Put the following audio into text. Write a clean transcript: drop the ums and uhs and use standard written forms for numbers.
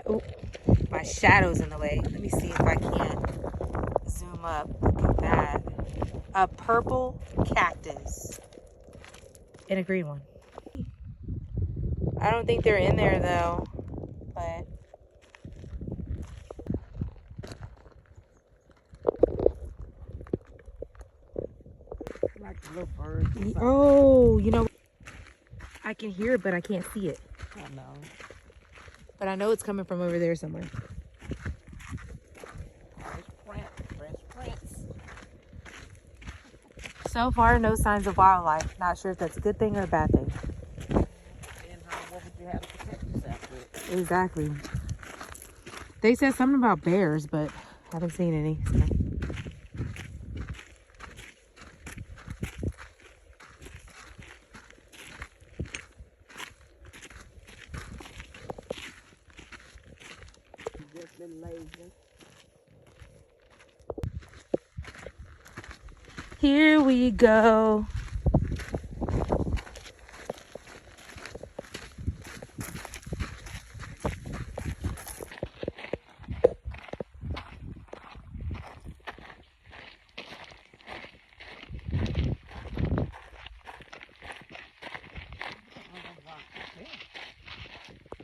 Oh, my shadow's in the way. Let me see if I can zoom up. Look at that. A purple cactus. And a green one. I don't think they're in there though, but Like a little bird. oh, you know, I can hear it, but I can't see it. I know. But I know it's coming from over there somewhere. Prince. So far, no signs of wildlife. Not sure if that's a good thing or a bad thing. And what would you have to protect yourself with? Exactly. They said something about bears, but I haven't seen any. So. Just been lazy. Here we go.